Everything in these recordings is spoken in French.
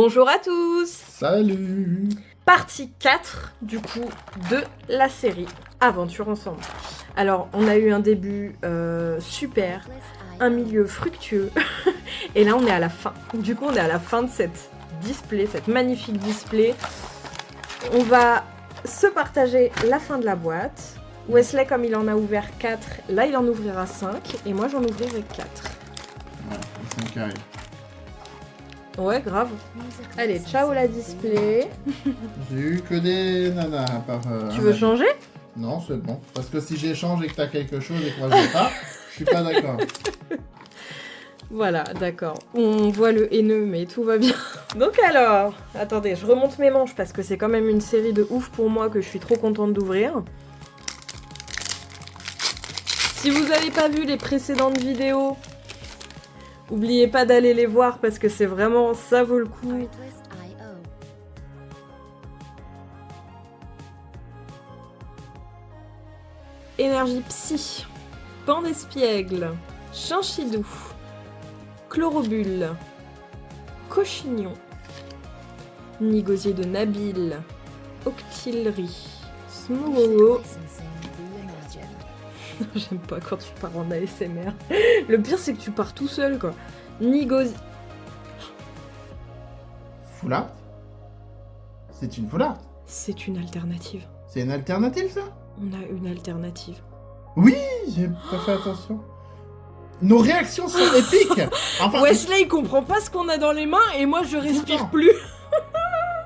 Bonjour à tous. Salut. Partie 4 du coup de la série Aventure ensemble. Alors on a eu un début super, un milieu fructueux et là on est à la fin. Du coup on est à la fin de cette magnifique display. On va se partager la fin de la boîte. Wesley, comme il en a ouvert 4, là il en ouvrira 5 et moi j'en ouvrirai 4. Ouais, le 5 arrive. Ouais, grave. Allez, ciao la display. J'ai eu que des nanas à part. Tu veux changer? Non, c'est bon. Parce que si j'échange et que t'as quelque chose et que moi je l'ai pas, je suis pas d'accord. Voilà, d'accord. On voit le haineux, mais tout va bien. Donc alors, attendez, je remonte mes manches parce que c'est quand même une série de ouf pour moi que je suis trop contente d'ouvrir. Si vous n'avez pas vu les précédentes vidéos, n'oubliez pas d'aller les voir parce que c'est vraiment, ça vaut le coup. Énergie Psy, Pan d'Espiègle, Chinchidou, Chlorobule, Cochignon, Nigosier de Nabil, Octillerie, Smogogo. J'aime pas quand tu pars en ASMR. Le pire c'est que tu pars tout seul quoi. Nigosier. Foulard. C'est une foulard. C'est une alternative. C'est une alternative ça? On a une alternative. Oui, j'ai pas fait attention. Nos réactions sont épiques. Enfin, Wesley il comprend pas ce qu'on a dans les mains et moi je respire Pourtant. plus.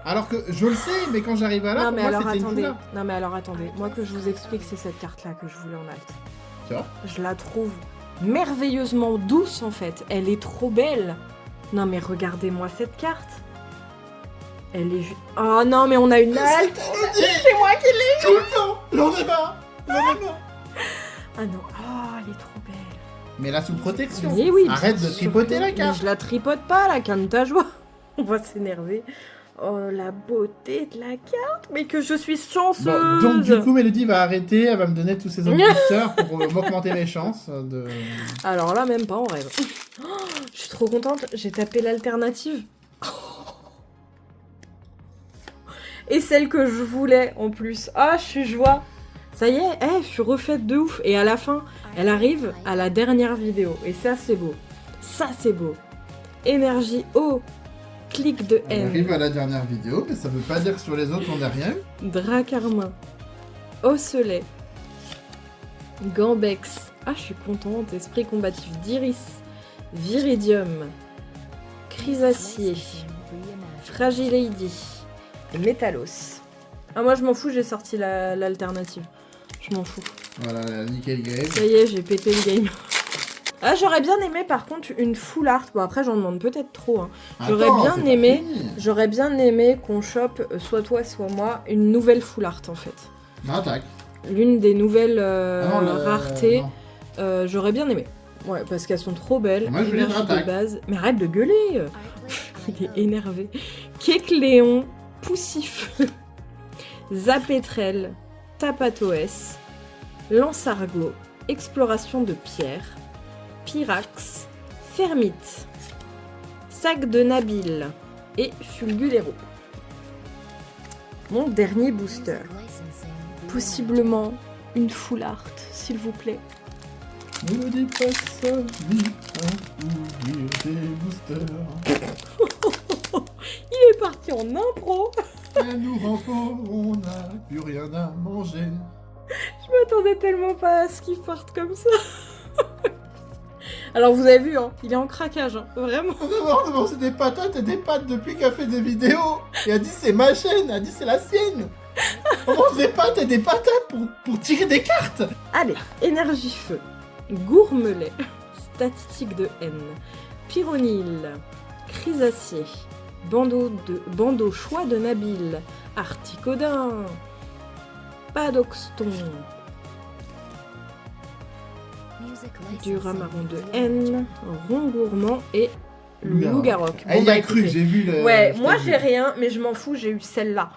alors que je le sais, mais quand j'arrive à là, Non pour mais moi alors c'était une attendez. foulard. Non mais alors attendez. Moi que je vous explique, c'est cette carte là que je voulais en alt. Tu vois? Je la trouve merveilleusement douce en fait. Elle est trop belle. Non mais regardez-moi cette carte. Elle est juste... Oh non mais on a une alt. C'est moi qui l'ai. Tout le temps. J'en ai pas. J'en ai pas. Ah non. Oh elle est trop belle. Mais là sous protection. Mais oui, Arrête bien de sûr tripoter que- la Mais carte. je la tripote pas la canne ta joie. On va s'énerver. Oh la beauté de la carte. Mais que je suis chanceuse. Bon, donc du coup Mélodie va arrêter, elle va me donner tous ses autres boosters pour m'augmenter mes chances de... Alors là même pas en rêve. Oh, je suis trop contente. J'ai tapé l'alternative. Et celle que je voulais en plus. Ah, je suis joie. Ça y est, je suis refaite de ouf. Et à la fin, elle arrive à la dernière vidéo. Et ça, c'est beau. Ça, c'est beau. Énergie O. Clic de On haine. arrive à la dernière vidéo, mais ça veut pas dire que sur les autres on n'a rien eu. Dracarmin. Osselet. Gambex. Ah, je suis contente. Esprit combatif d'Iris. Viridium. Chrysacier. Fragile Lady. Métalos. Ah, moi je m'en fous, j'ai sorti l'alternative. Je m'en fous. Voilà, nickel game. Ça y est, j'ai pété le game. Ah, j'aurais bien aimé par contre une full art. Bon, après, j'en demande peut-être trop. Hein. J'aurais Attends, bien c'est pas aimé. fini. J'aurais bien aimé qu'on chope, soit toi, soit moi, une nouvelle full art en fait. Non, attaque. L'une des nouvelles Ah non, raretés. non. J'aurais bien aimé. Ouais, parce qu'elles sont trop belles. Moi, je voulais Énergie une attaque. de base. Mais arrête de gueuler. Il est énervé. Kécléon, Poussif, Zapétrel, Tapatoès, Lansargot, Exploration de pierre, Pyrax, Fermite, Sac de Nabil et Fulgulero. Mon dernier booster. Possiblement une full art, s'il vous plaît. Ne me dis pas ça, vite, hein, ouvrir des boosters. Il est parti en impro. Elle nous rend pauvres, on n'a plus rien à manger. Je m'attendais tellement pas à ce qu'il parte comme ça. Alors vous avez vu, hein, il est en craquage, hein, vraiment. On a mangé des patates et des pâtes depuis qu'elle fait des vidéos. Et elle dit c'est ma chaîne, elle dit c'est la sienne. On mange des pâtes et des patates pour tirer des cartes. Allez, énergie feu, gourmelet, statistique de haine, pyronyle, chrysacier, bandeau choix de Nabil, articodin, padoxton, du ramaron de haine, rond gourmand et loup-garroc. Ah, il a cru, j'ai vu le... Ouais, je moi t'ai vu. j'ai rien, mais je m'en fous, j'ai eu celle-là.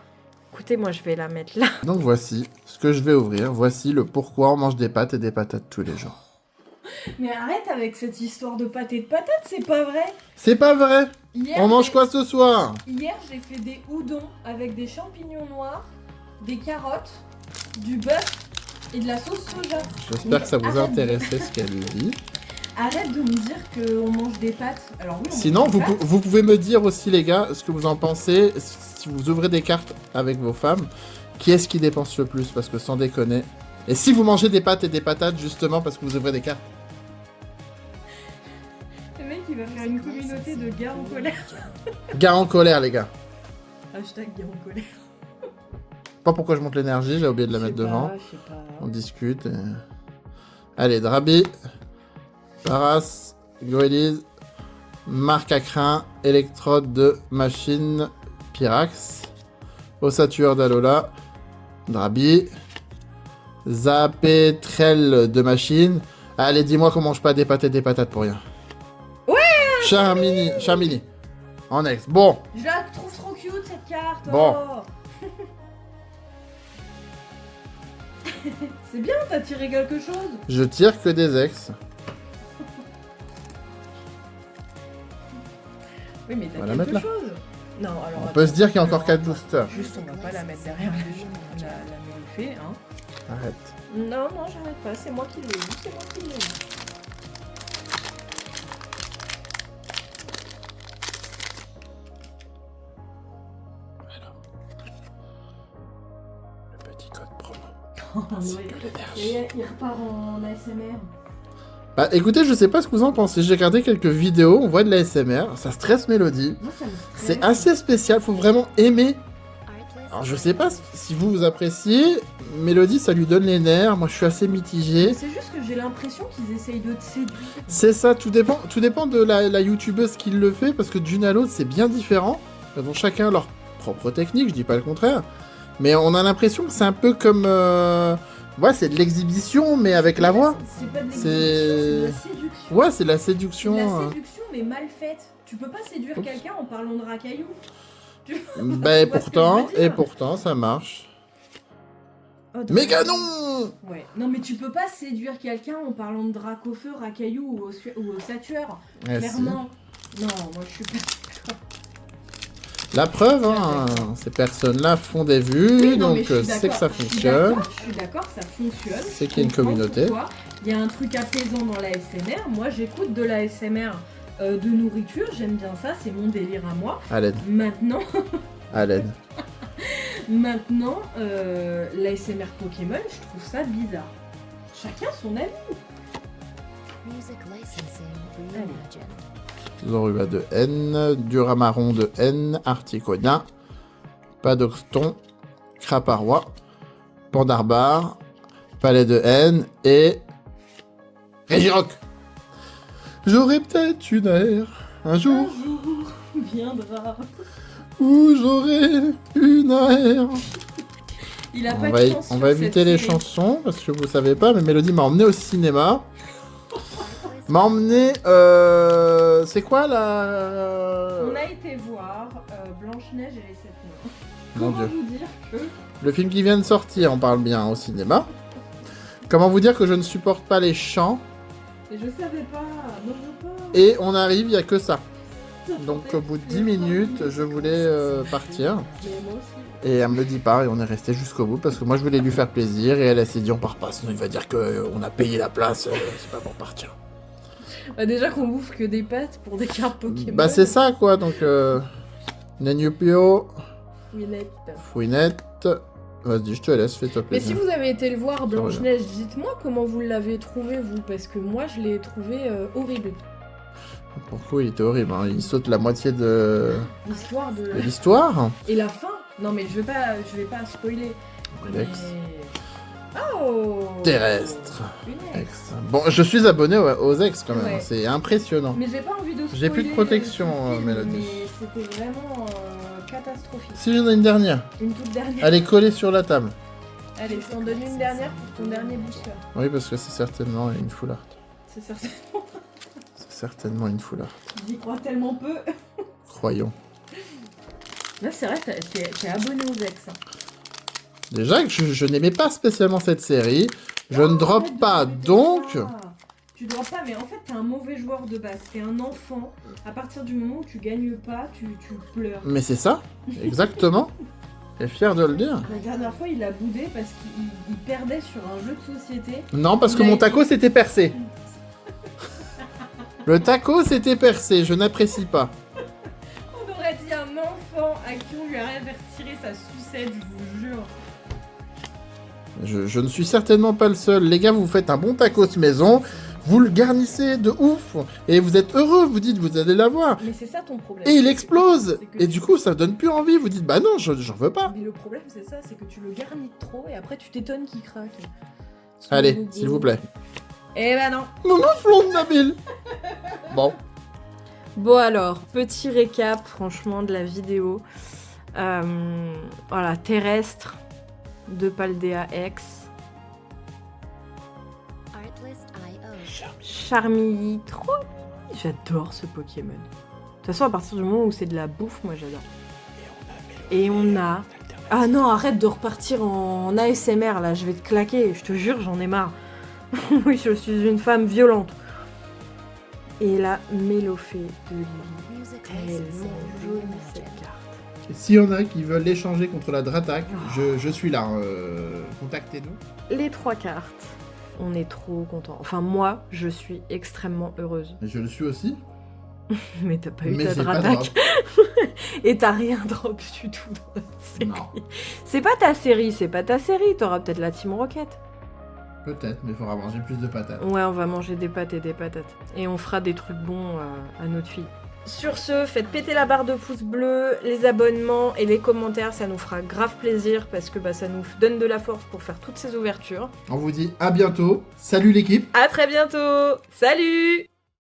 Écoutez, moi je vais la mettre là. Donc voici ce que je vais ouvrir. Voici le pourquoi on mange des pâtes et des patates tous les jours. Mais arrête avec cette histoire de pâté de patates, c'est pas vrai. C'est pas vrai. Hier, On mange quoi ce soir? Hier, j'ai fait des houdons avec des champignons noirs, des carottes, du bœuf et de la sauce soja. J'espère que ça vous Arrête. intéressait ce qu'elle dit. Arrête de me dire qu'on mange des pâtes. Alors oui, on Sinon, mange des pâtes. vous pouvez me dire aussi, les gars, ce que vous en pensez. Si vous ouvrez des cartes avec vos femmes, qui est-ce qui dépense le plus? Parce que sans déconner. Et si vous mangez des pâtes et des patates, justement, parce que vous ouvrez des cartes. Le mec, il va faire une communauté de gars en colère. Gars en colère, les gars. Hashtag gars en colère. Pas pourquoi je monte l'énergie, j'ai oublié de la Je sais mettre devant. pas, je sais pas. On discute. Allez, Drabi, Paras, Goélise, Marc à crin, électrode de machine, Pyrax, ossature d'Alola, Drabi, Zapétrel de machine. Allez, dis-moi qu'on mange pas des pâtes et des patates pour rien. Ouais. Charmini, en ex. Bon, Je la trouve trop cute cette carte. Bon. Oh. C'est bien, t'as tiré quelque chose. je tire que des ex. Oui, mais On va t'as la quelque mettre là. chose. Non, alors. On peut se dire qu'il y a encore 4 boosters. Juste, on va pas la mettre derrière la mérifée, hein. Arrête. Non, non, j'arrête pas. C'est moi qui l'ai eu. C'est moi qui l'ai eu. Alors. Le petit code promo. Oh, C'est ouais. de l'énergie. Et il repart en ASMR. Bah écoutez, je sais pas ce que vous en pensez. J'ai regardé quelques vidéos, on voit de la SMR, ça stresse Mélodie. Moi, ça me stresse. C'est assez spécial, faut vraiment aimer. Alors je sais pas si vous appréciez, Mélodie ça lui donne les nerfs, moi je suis assez mitigé. C'est juste que j'ai l'impression qu'ils essayent de te séduire. C'est ça, tout dépend de la youtubeuse qui le fait, parce que d'une à l'autre c'est bien différent. Ils ont chacun leur propre technique, je dis pas le contraire. Mais on a l'impression que c'est un peu comme... Ouais, c'est de l'exhibition, mais avec la voix. C'est pas de C'est- l'exhibition, c'est de la séduction. Ouais, c'est de la C'est séduction. de la séduction, mais mal faite. Tu peux pas séduire Oups. quelqu'un en parlant de racaillou. Bah et Tu vois ce que je veux dire pourtant, ça marche. Oh, donc- Méga non. Ouais. Non, mais tu peux pas séduire quelqu'un en parlant de drac au feu, racaillou ou au satueur. Ouais, Clairement. Non, moi je suis pas. La preuve, hein, ces personnes-là font des vues, Oui, non, mais donc je suis c'est que d'accord. ça fonctionne. Je suis d'accord, ça fonctionne. C'est qu'il y a une Je comprends communauté. pourquoi. Il y a un truc apaisant dans la SMR. Moi, j'écoute de la SMR de nourriture. J'aime bien ça. C'est mon délire à moi. À l'aide, Maintenant, à l'aide. la SMR Pokémon, je trouve ça bizarre. Chacun son avis. Music licensing reimagined. Zoruba de N, Duramaron de N, Articonia, Padoxton, Craparois, Pandarbar, Palais de N et Régiroc. J'aurai peut-être une ère, un jour, Un jour viendra. où j'aurai une ère. Il a On pas va, de chance on sur va cette éviter les série. chansons parce que vous savez pas, mais Mélodie m'a emmené au cinéma. M'a emmené. C'est quoi la. On a été voir Blanche-Neige et les Sept Nains. Mon Comment Dieu. vous dire que... Le film qui vient de sortir, on parle bien au cinéma. Comment vous dire que je ne supporte pas les chants. Et je savais pas. Non, je veux pas. Et on arrive, il n'y a que ça. Donc au bout de 10 minutes, je voulais partir. Mais moi aussi. Et elle me le dit pas et on est resté jusqu'au bout parce que moi je voulais lui faire plaisir et elle s'est dit on part pas sinon il va dire qu'on a payé la place, c'est pas pour partir. Bah déjà qu'on bouffe que des pâtes pour des cartes Pokémon. Bah c'est ça quoi donc Nenupio, Fouinette. Fouinette, vas-y je te laisse, fais-toi Mais si plaisir. vous avez été le voir Blanche-Neige, dites-moi comment vous l'avez trouvé vous, parce que moi je l'ai trouvé horrible. Pour le coup il était horrible, hein. Il saute la moitié de L'histoire de... l'histoire. Et la fin. Non mais je vais pas spoiler. Relax. Mais... Oh Terrestre. Une ex. Ex. Bon, je suis abonné aux ex quand même, Ouais. c'est impressionnant. Mais j'ai pas envie de spoiler. J'ai plus de protection, ce film, Mélodie. Mais c'était vraiment catastrophique. Si j'en ai une dernière, Une toute dernière. elle est collée sur la table. Allez, je t'en donne une dernière pour ton dernier booster. Oui, parce que c'est certainement une full art. C'est certain. C'est certainement une full art. J'y crois tellement peu. Croyons. Là, c'est vrai, t'es abonné aux ex. Hein. Déjà que je n'aimais pas spécialement cette série, je ne Oh, drop arrête de pas, répéter donc ça. Tu drops pas, mais en fait, t'es un mauvais joueur de base. T'es un enfant. À partir du moment où tu gagnes pas, tu pleures. Mais c'est ça, exactement. Je suis fier de le dire. La dernière fois, il a boudé parce qu'il perdait sur un jeu de société. Non, parce que Mais- mon taco s'était percé. Le taco s'était percé, je n'apprécie pas. On aurait dit un enfant à qui on lui aurait retiré sa sucette, je vous jure. Je ne suis certainement pas le seul. Les gars, vous faites un bon tacos maison, vous le garnissez de ouf, et vous êtes heureux, vous dites, vous allez l'avoir. Mais c'est ça ton problème. Et il explose. C'est que Et du coup, ça donne plus envie, vous dites, bah non, j'en veux pas. Mais le problème, c'est ça, c'est que tu le garnis trop et après tu t'étonnes qu'il craque. Allez, s'il vous plaît. Eh ben non. Non, non, Flonde, Nabil. Bon. Bon alors, petit récap franchement de la vidéo. Voilà, terrestre de Paldea X. Artlist.io. Charmilly, trop mignon. J'adore ce Pokémon. De toute façon, à partir du moment où c'est de la bouffe, moi j'adore. Et on a... Ah non, arrête de repartir en ASMR là, je vais te claquer, je te jure, j'en ai marre. Oui, je suis une femme violente. Et la Mélofée de Lily. Music Tellement licensing jolie reimagined. cette carte. Et s'il y en a qui veulent l'échanger contre la Dratak, je suis là. Contactez-nous. Les 3 cartes. On est trop contents. Enfin, moi, je suis extrêmement heureuse. Et je le suis aussi. Mais t'as pas eu Mais ta j'ai pas de Dratak. Et t'as rien drop du tout dans la série. Non. C'est pas ta série, c'est pas ta série. T'auras peut-être la Team Rocket. Peut-être, mais il faudra manger plus de patates. Ouais, on va manger des pâtes et des patates. Et on fera des trucs bons à notre fille. Sur ce, faites péter la barre de pouces bleus, les abonnements et les commentaires, ça nous fera grave plaisir parce que ça nous donne de la force pour faire toutes ces ouvertures. On vous dit à bientôt. Salut l'équipe. À très bientôt. Salut!